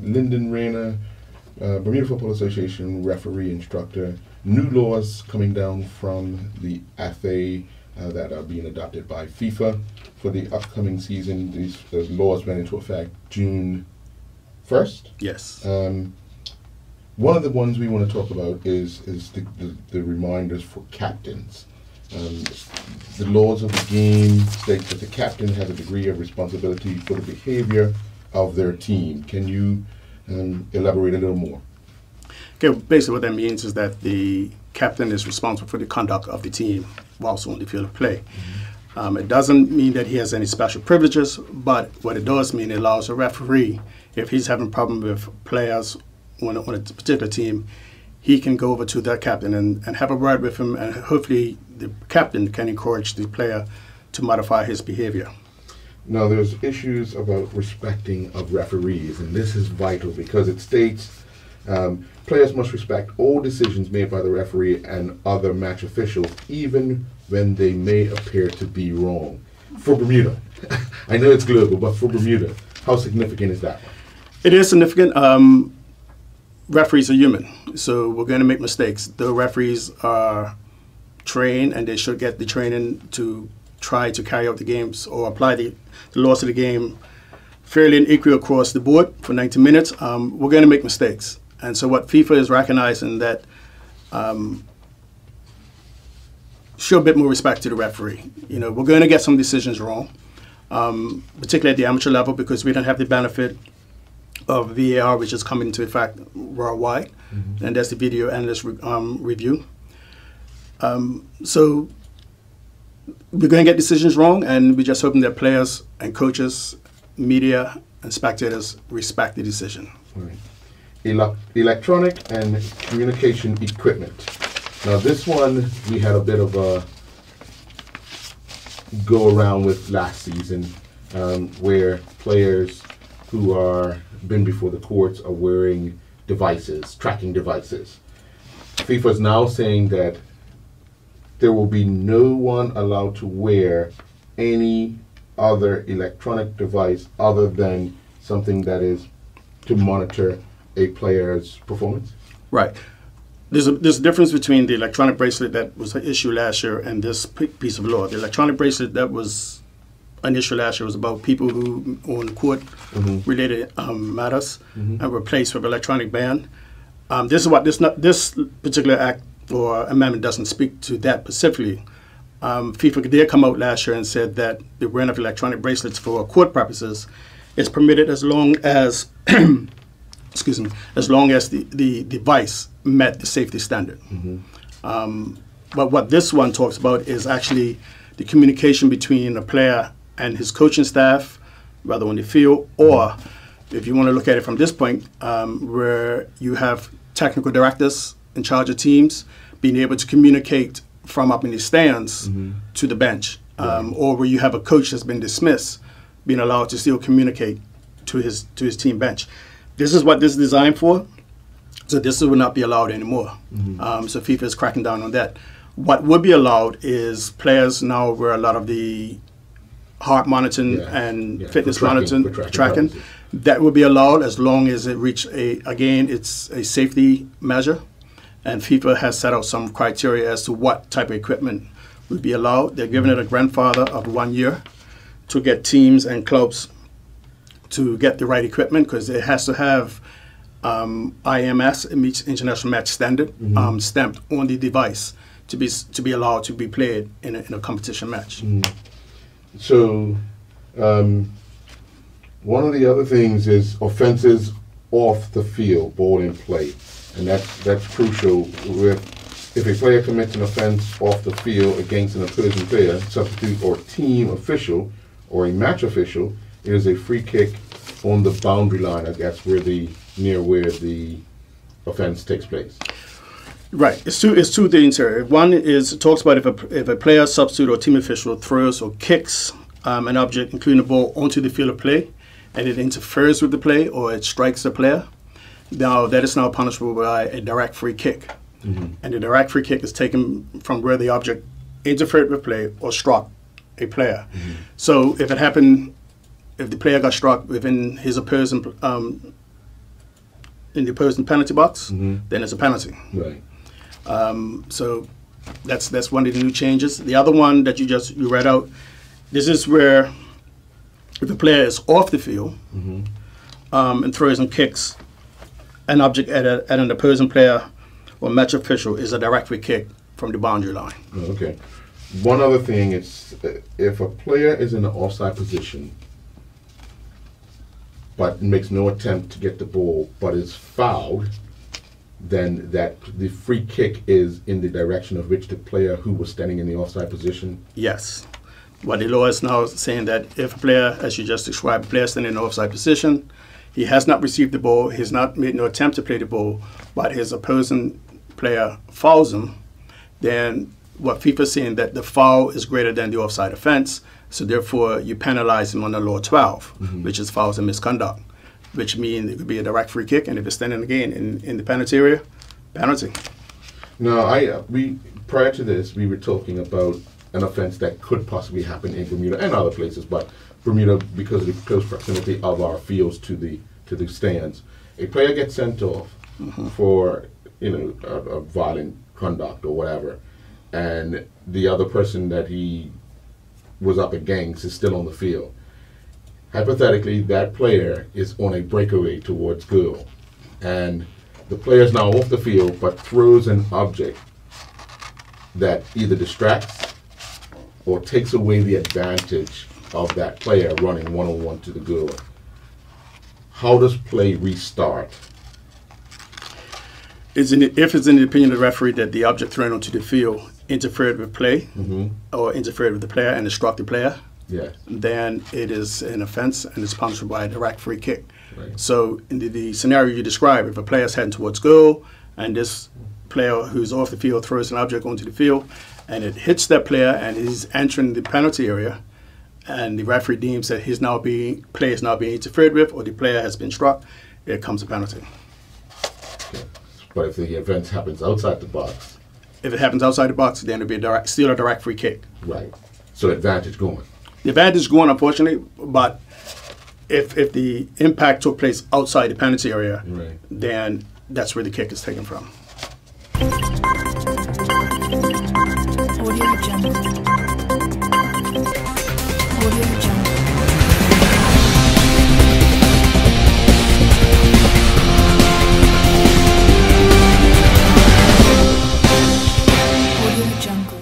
Lyndon, Raynor, Bermuda Football Association referee instructor. New laws coming down from the FA that are being adopted by FIFA for the upcoming season. These laws went into effect June 1st. Yes. One of the ones we want to talk about is the reminders for captains. The laws of the game state that the captain has a degree of responsibility for the behavior of their team. Can you elaborate a little more? Okay, basically what that means is that the captain is responsible for the conduct of the team whilst on the field of play. Mm-hmm. It doesn't mean that he has any special privileges, but what it does mean, it allows a referee, if he's having a problem with players on a particular team, he can go over to that captain and have a word with him, and hopefully the captain can encourage the player to modify his behavior. Now, there's issues about respecting of referees, and this is vital because it states players must respect all decisions made by the referee and other match officials, even when they may appear to be wrong. For Bermuda, I know it's global, but for Bermuda, how significant is that? It is significant. Referees are human, so we're going to make mistakes. The referees are trained, and they should get the training to try to carry out the games or apply the laws of the game fairly and equally across the board for 90 minutes. We're going to make mistakes. And so what FIFA is recognizing that show a bit more respect to the referee. You know, we're going to get some decisions wrong, particularly at the amateur level, because we don't have the benefit of VAR, which is coming into effect worldwide, mm-hmm. and that's the video analyst review. So we're going to get decisions wrong, and we're just hoping that players and coaches, media, and spectators respect the decision. Right. Electronic and communication equipment. Now, this one we had a bit of a go around with last season, where players who are been before the courts are wearing devices, tracking devices. FIFA is now saying that there will be no one allowed to wear any other electronic device other than something that is to monitor a player's performance? Right. There's a difference between the electronic bracelet that was issued last year and this piece of law. The electronic bracelet that was an issue last year was about people who on court mm-hmm. related matters mm-hmm. and were placed with electronic ban. This particular act or amendment doesn't speak to that specifically. FIFA did come out last year and said that the wearing of electronic bracelets for court purposes is permitted as long as excuse me, as long as the device met the safety standard. Mm-hmm. But what this one talks about is actually the communication between a player and his coaching staff, whether on the field, or if you want to look at it from this point, where you have technical directors in charge of teams being able to communicate from up in the stands mm-hmm. to the bench, or where you have a coach that's been dismissed, being allowed to still communicate to his team bench. This is what this is designed for, so this will not be allowed anymore. Mm-hmm. So FIFA is cracking down on that. What would be allowed is players now wear a lot of the heart monitoring and fitness monitoring, tracking. That would be allowed as long as it reach it's a safety measure. And FIFA has set out some criteria as to what type of equipment would be allowed. They're giving it a grandfather of 1 year to get teams and clubs to get the right equipment, because it has to have IMS, it meets international match standard, mm-hmm. Stamped on the device to be allowed to be played in a competition match. Mm-hmm. So one of the other things is offenses off the field, ball in play, and that's crucial. If a player commits an offense off the field against an opposing player, substitute or team official or a match official, it is a free kick on the boundary line, I guess, where the offense takes place. Right. It's two things here. One is it talks about if a player, substitute, or team official throws or kicks an object, including the ball, onto the field of play, and it interferes with the play or it strikes the player. Now that is now punishable by a direct free kick. and the direct free kick is taken from where the object interfered with play or struck a player. So if it happened, if the player got struck within his opposing in the opposing penalty box, then it's a penalty. Right. So that's one of the new changes. The other one that you read out, this is where if a player is off the field and throws and kicks an object at an opposing player or match official, is a direct free kick from the boundary line. Okay. One other thing is if a player is in an offside position but makes no attempt to get the ball but is fouled, then that the free kick is in the direction of which the player who was standing in the offside position? Yes. What the law is now saying that if a player, as you just described, a player standing in an offside position, he has not received the ball, he has not made no attempt to play the ball, but his opposing player fouls him, then what FIFA is saying that the foul is greater than the offside offense, so therefore you penalize him under Law 12, which is fouls and misconduct, which means it could be a direct free kick, and if it's standing again in the penalty area, penalty. No, we prior to this we were talking about an offense that could possibly happen in Bermuda and other places, but Bermuda, because of the close proximity of our fields to the stands, a player gets sent off for a violent conduct or whatever, and the other person that he was up against is still on the field. Hypothetically, that player is on a breakaway towards goal, and the player is now off the field but throws an object that either distracts or takes away the advantage of that player running one-on-one to the goal. How does play restart? If it's in the opinion of the referee that the object thrown onto the field interfered with play or interfered with the player and struck the player, then it is an offense and it's punishable by a direct free kick. Right. So in the scenario you described, if a player is heading towards goal and this player who's off the field throws an object onto the field and it hits that player and he's entering the penalty area, and the referee deems that player is now being interfered with or the player has been struck, it comes a penalty. Okay. But if the event happens outside the box? If it happens outside the box, then it'll be still a direct free kick. Right. So advantage going. The advantage is going, unfortunately, but if the impact took place outside the penalty area, then that's where the kick is taken from. Audio Jungle. Audio Jungle. Audio Jungle.